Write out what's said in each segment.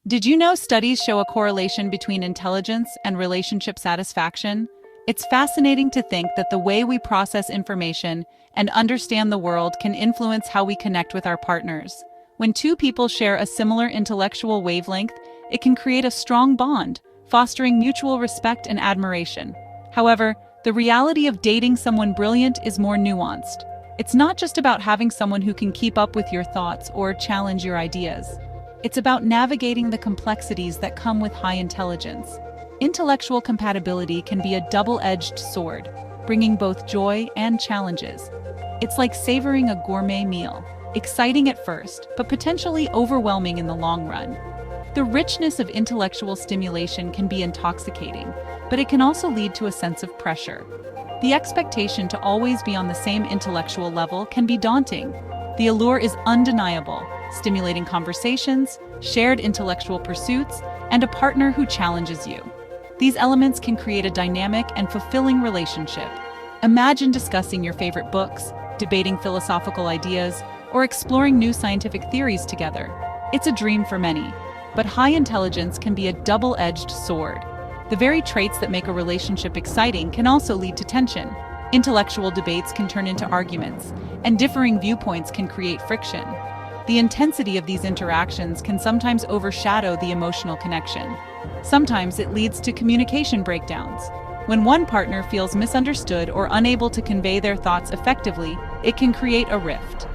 Did you know studies show a correlation between intelligence and relationship satisfaction? It's fascinating to think that the way we process information and understand the world can influence how we connect with our partners. When two people share a similar intellectual wavelength, it can create a strong bond, fostering mutual respect and admiration. However, the reality of dating someone brilliant is more nuanced. It's not just about having someone who can keep up with your thoughts or challenge your ideas. It's about navigating the complexities that come with high intelligence. Intellectual compatibility can be a double-edged sword, bringing both joy and challenges. It's like savoring a gourmet meal, exciting at first, but potentially overwhelming in the long run. The richness of intellectual stimulation can be intoxicating, but it can also lead to a sense of pressure. The expectation to always be on the same intellectual level can be daunting. The allure is undeniable, stimulating conversations, shared intellectual pursuits, and a partner who challenges you. These elements can create a dynamic and fulfilling relationship. Imagine discussing your favorite books, debating philosophical ideas, or exploring new scientific theories together. It's a dream for many, but high intelligence can be a double-edged sword. The very traits that make a relationship exciting can also lead to tension. Intellectual debates can turn into arguments, and differing viewpoints can create friction. The intensity of these interactions can sometimes overshadow the emotional connection. Sometimes it leads to communication breakdowns. When one partner feels misunderstood or unable to convey their thoughts effectively, it can create a rift.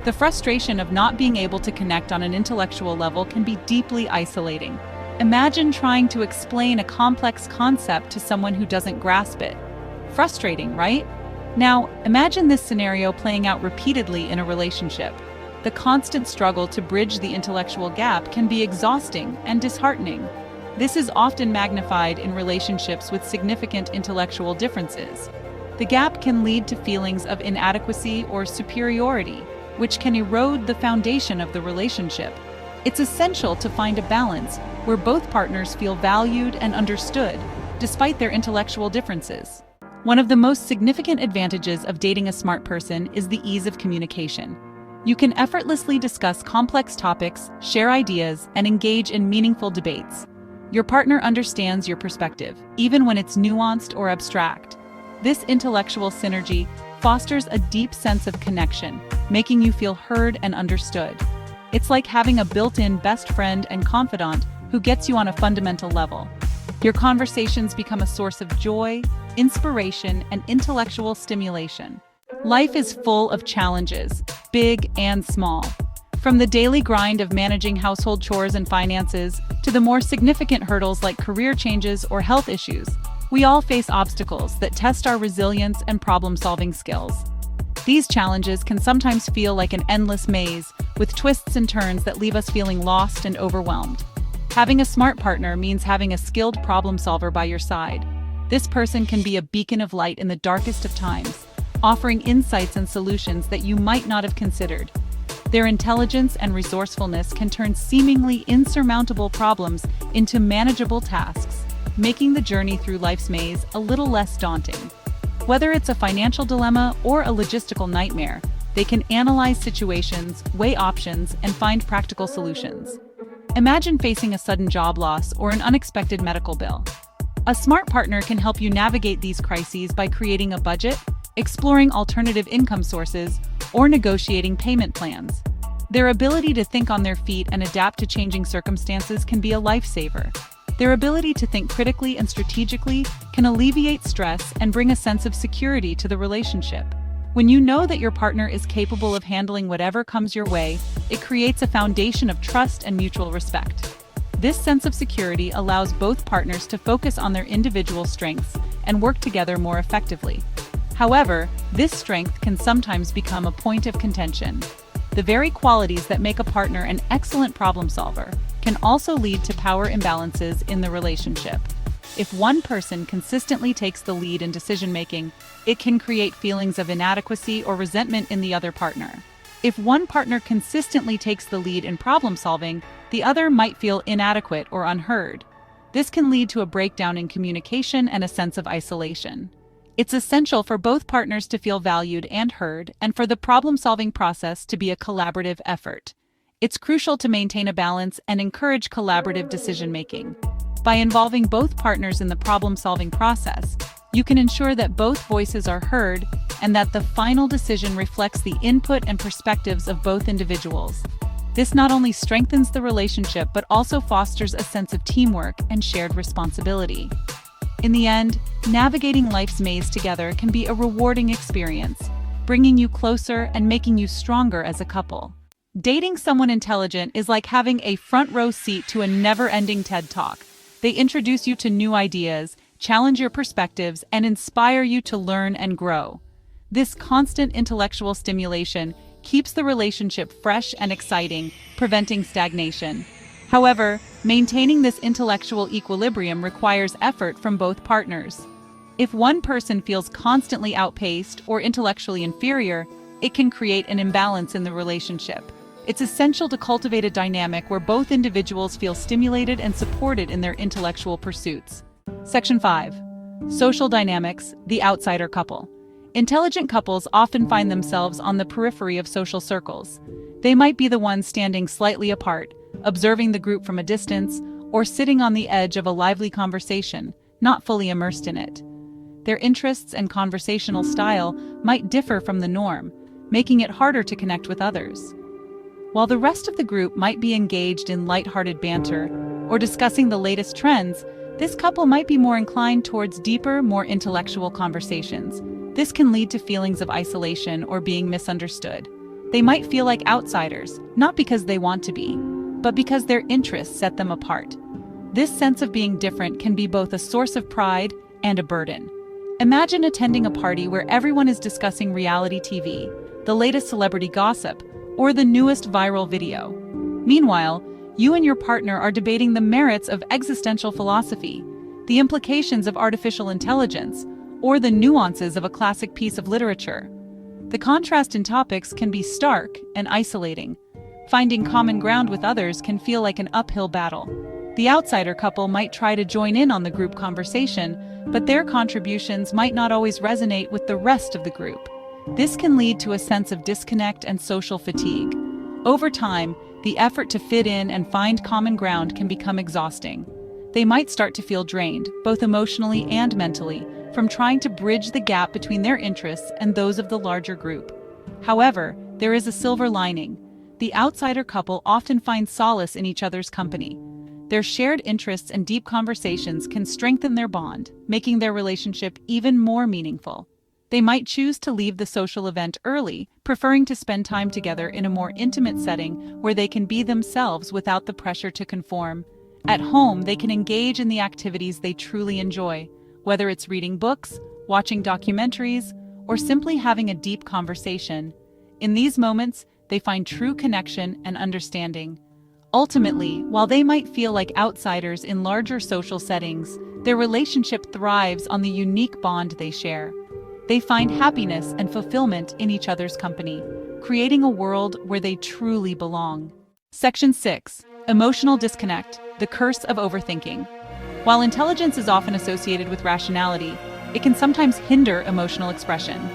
The frustration of not being able to connect on an intellectual level can be deeply isolating. Imagine trying to explain a complex concept to someone who doesn't grasp it. Frustrating, right? Now, imagine this scenario playing out repeatedly in a relationship. The constant struggle to bridge the intellectual gap can be exhausting and disheartening. This is often magnified in relationships with significant intellectual differences. The gap can lead to feelings of inadequacy or superiority, which can erode the foundation of the relationship. It's essential to find a balance where both partners feel valued and understood, despite their intellectual differences. One of the most significant advantages of dating a smart person is the ease of communication. You can effortlessly discuss complex topics, share ideas, and engage in meaningful debates. Your partner understands your perspective, even when it's nuanced or abstract. This intellectual synergy fosters a deep sense of connection, making you feel heard and understood. It's like having a built-in best friend and confidant who gets you on a fundamental level. Your conversations become a source of joy, inspiration, and intellectual stimulation. Life is full of challenges, big and small. From the daily grind of managing household chores and finances to the more significant hurdles like career changes or health issues, we all face obstacles that test our resilience and problem-solving skills. These challenges can sometimes feel like an endless maze, with twists and turns that leave us feeling lost and overwhelmed. Having a smart partner means having a skilled problem solver by your side. This person can be a beacon of light in the darkest of times, offering insights and solutions that you might not have considered. Their intelligence and resourcefulness can turn seemingly insurmountable problems into manageable tasks, making the journey through life's maze a little less daunting. Whether it's a financial dilemma or a logistical nightmare, they can analyze situations, weigh options, and find practical solutions. Imagine facing a sudden job loss or an unexpected medical bill. A smart partner can help you navigate these crises by creating a budget, exploring alternative income sources, or negotiating payment plans. Their ability to think on their feet and adapt to changing circumstances can be a lifesaver. Their ability to think critically and strategically can alleviate stress and bring a sense of security to the relationship. When you know that your partner is capable of handling whatever comes your way, it creates a foundation of trust and mutual respect. This sense of security allows both partners to focus on their individual strengths and work together more effectively. However, this strength can sometimes become a point of contention. The very qualities that make a partner an excellent problem solver can also lead to power imbalances in the relationship. If one person consistently takes the lead in decision-making, it can create feelings of inadequacy or resentment in the other partner. If one partner consistently takes the lead in problem-solving, the other might feel inadequate or unheard. This can lead to a breakdown in communication and a sense of isolation. It's essential for both partners to feel valued and heard, and for the problem-solving process to be a collaborative effort. It's crucial to maintain a balance and encourage collaborative decision-making. By involving both partners in the problem-solving process, you can ensure that both voices are heard and that the final decision reflects the input and perspectives of both individuals. This not only strengthens the relationship but also fosters a sense of teamwork and shared responsibility. In the end, navigating life's maze together can be a rewarding experience, bringing you closer and making you stronger as a couple. Dating someone intelligent is like having a front-row seat to a never-ending TED Talk. They introduce you to new ideas, challenge your perspectives, and inspire you to learn and grow. This constant intellectual stimulation keeps the relationship fresh and exciting, preventing stagnation. However, maintaining this intellectual equilibrium requires effort from both partners. If one person feels constantly outpaced or intellectually inferior, it can create an imbalance in the relationship. It's essential to cultivate a dynamic where both individuals feel stimulated and supported in their intellectual pursuits. Section 5. Social dynamics, the outsider couple. Intelligent couples often find themselves on the periphery of social circles. They might be the ones standing slightly apart, observing the group from a distance, or sitting on the edge of a lively conversation, not fully immersed in it. Their interests and conversational style might differ from the norm, making it harder to connect with others. While the rest of the group might be engaged in lighthearted banter or discussing the latest trends, this couple might be more inclined towards deeper, more intellectual conversations. This can lead to feelings of isolation or being misunderstood. They might feel like outsiders, not because they want to be, but because their interests set them apart. This sense of being different can be both a source of pride and a burden. Imagine attending a party where everyone is discussing reality TV, the latest celebrity gossip, or the newest viral video. Meanwhile, you and your partner are debating the merits of existential philosophy, the implications of artificial intelligence, or the nuances of a classic piece of literature. The contrast in topics can be stark and isolating. Finding common ground with others can feel like an uphill battle. The outsider couple might try to join in on the group conversation, but their contributions might not always resonate with the rest of the group. This can lead to a sense of disconnect and social fatigue. Over time, the effort to fit in and find common ground can become exhausting. They might start to feel drained, both emotionally and mentally, from trying to bridge the gap between their interests and those of the larger group. However, there is a silver lining. The outsider couple often find solace in each other's company. Their shared interests and deep conversations can strengthen their bond, making their relationship even more meaningful. They might choose to leave the social event early, preferring to spend time together in a more intimate setting where they can be themselves without the pressure to conform. At home, they can engage in the activities they truly enjoy, whether it's reading books, watching documentaries, or simply having a deep conversation. In these moments, they find true connection and understanding. Ultimately, while they might feel like outsiders in larger social settings, their relationship thrives on the unique bond they share. They find happiness and fulfillment in each other's company, creating a world where they truly belong. Section 6. Emotional disconnect, the curse of overthinking. While intelligence is often associated with rationality, it can sometimes hinder emotional expression.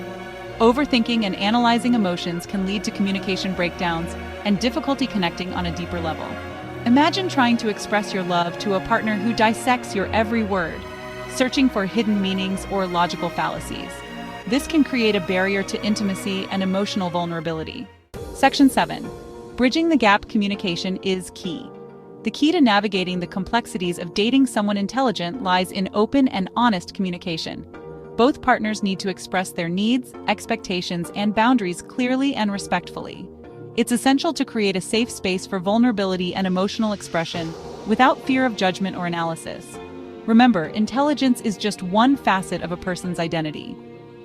Overthinking and analyzing emotions can lead to communication breakdowns and difficulty connecting on a deeper level. Imagine trying to express your love to a partner who dissects your every word, searching for hidden meanings or logical fallacies. This can create a barrier to intimacy and emotional vulnerability. Section 7. Bridging the gap communication is key. The key to navigating the complexities of dating someone intelligent lies in open and honest communication. Both partners need to express their needs, expectations, and boundaries clearly and respectfully. It's essential to create a safe space for vulnerability and emotional expression without fear of judgment or analysis. Remember, intelligence is just one facet of a person's identity.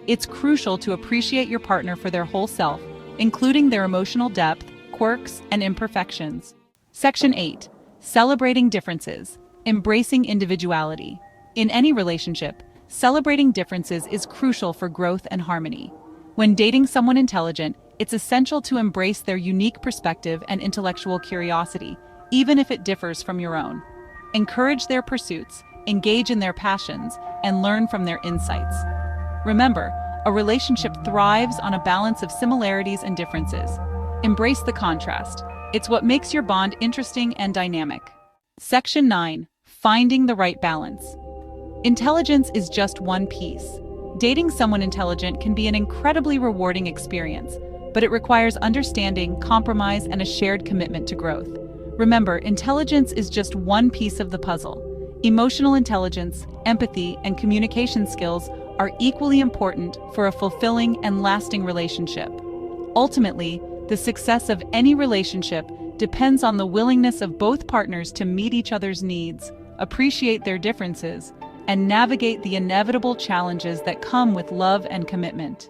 It's crucial to appreciate your partner for their whole self, including their emotional depth, quirks, and imperfections. Section 8. Celebrating differences, embracing individuality. In any relationship, celebrating differences is crucial for growth and harmony. When dating someone intelligent, it's essential to embrace their unique perspective and intellectual curiosity, even if it differs from your own. Encourage their pursuits, engage in their passions, and learn from their insights. Remember, a relationship thrives on a balance of similarities and differences. Embrace the contrast. It's what makes your bond interesting and dynamic. Section 9. Finding the right balance. Intelligence is just one piece. Dating someone intelligent can be an incredibly rewarding experience, but it requires understanding, compromise, and a shared commitment to growth. Remember, intelligence is just one piece of the puzzle. Emotional intelligence, empathy, and communication skills are equally important for a fulfilling and lasting relationship. Ultimately, the success of any relationship depends on the willingness of both partners to meet each other's needs, appreciate their differences, and navigate the inevitable challenges that come with love and commitment.